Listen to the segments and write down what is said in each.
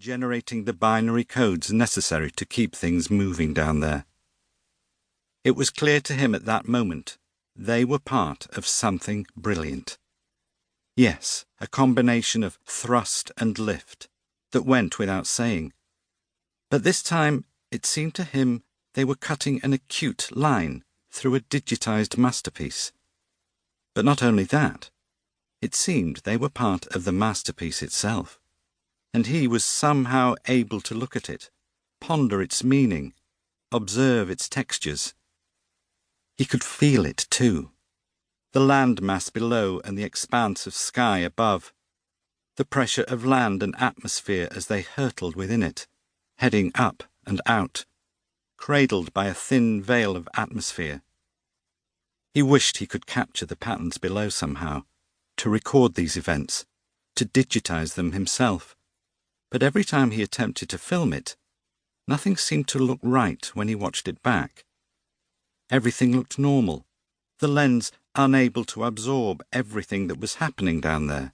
generating the binary codes necessary to keep things moving down there. It was clear to him at that moment they were part of something brilliant. Yes, a combination of thrust and lift that went without saying. But this time it seemed to him they were cutting an acute line through a digitized masterpiece. But not only that, it seemed they were part of the masterpiece itself, and he was somehow able to look at it, ponder its meaning, observe its textures. He could feel it too, the land mass below and the expanse of sky above, the pressure of land and atmosphere as they hurtled within it, heading up and out, cradled by a thin veil of atmosphere. He wished he could capture the patterns below somehow, to record these events, to digitize them himself. But every time he attempted to film it, nothing seemed to look right when he watched it back. Everything looked normal, the lens unable to absorb everything that was happening down there.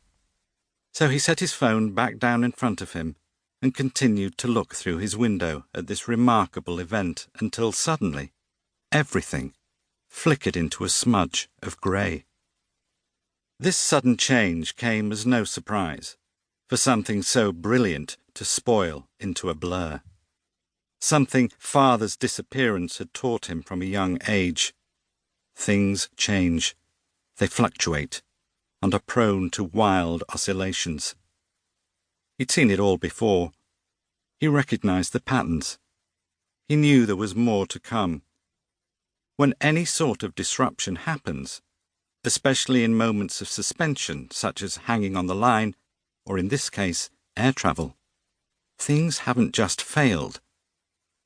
So he set his phone back down in front of him and continued to look through his window at this remarkable event until suddenly everything flickered into a smudge of grey. This sudden change came as no surprise, for something so brilliant to spoil into a blur. Something father's disappearance had taught him from a young age. Things change, they fluctuate, and are prone to wild oscillations. He'd seen it all before. He recognized the patterns. He knew there was more to come. When any sort of disruption happens, especially in moments of suspension such as hanging on the line, or in this case, air travel, things haven't just failed.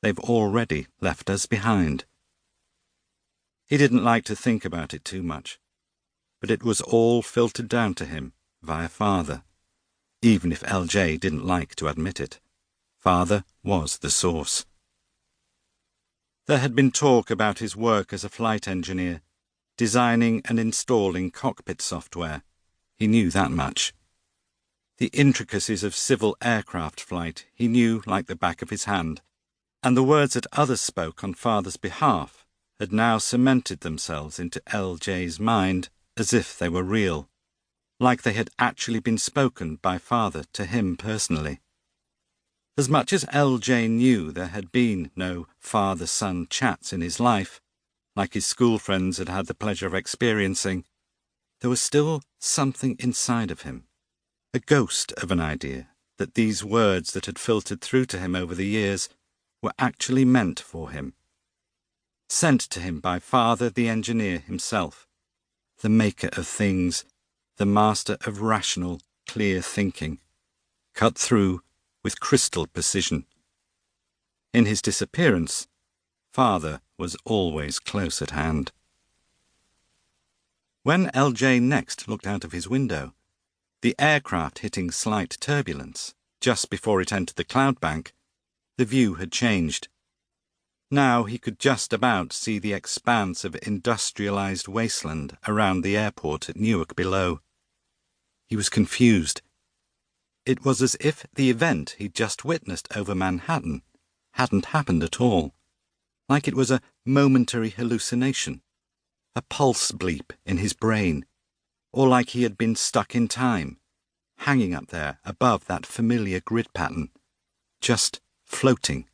They've already left us behind. He didn't like to think about it too much, but it was all filtered down to him via father, even if LJ didn't like to admit it. Father was the source. There had been talk about his work as a flight engineer, designing and installing cockpit software. He knew that much. The intricacies of civil aircraft flight he knew like the back of his hand, and the words that others spoke on father's behalf had now cemented themselves into LJ's mind as if they were real, like they had actually been spoken by father to him personally. As much as LJ knew there had been no father-son chats in his life, like his school friends had had the pleasure of experiencing, there was still something inside of him, a ghost of an idea that these words that had filtered through to him over the years were actually meant for him. Sent to him by father the engineer himself, the maker of things, the master of rational, clear thinking, cut through with crystal precision. In his disappearance, father was always close at hand. When LJ next looked out of his window, the aircraft hitting slight turbulence just before it entered the cloud bank, the view had changed. Now he could just about see the expanse of industrialized wasteland around the airport at Newark below. He was confused. It was as if the event he'd just witnessed over Manhattan hadn't happened at all, like it was a momentary hallucination, a pulse bleep in his brain, or like he had been stuck in time, hanging up there above that familiar grid pattern, just floating,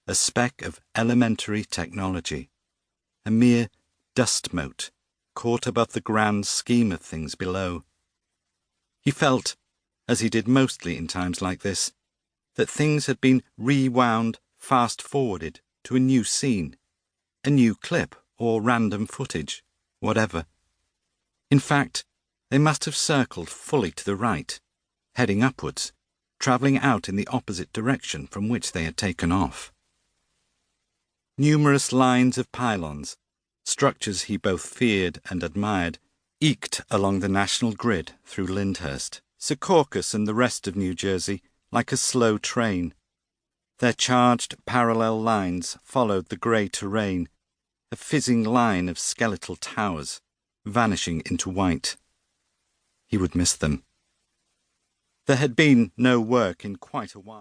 a speck of elementary technology, a mere dust mote caught above the grand scheme of things below. He felt, as he did mostly in times like this, that things had been rewound, fast-forwarded to a new scene, a new clip or random footage, whatever. In fact, they must have circled fully to the right, heading upwards, travelling out in the opposite direction from which they had taken off. Numerous lines of pylons, structures he both feared and admired, eked along the national grid through Lyndhurst, Secaucus and the rest of New Jersey like a slow train. Their charged parallel lines followed the grey terrain, a fizzing line of skeletal towers, vanishing into white. He would miss them. There had been no work in quite a while.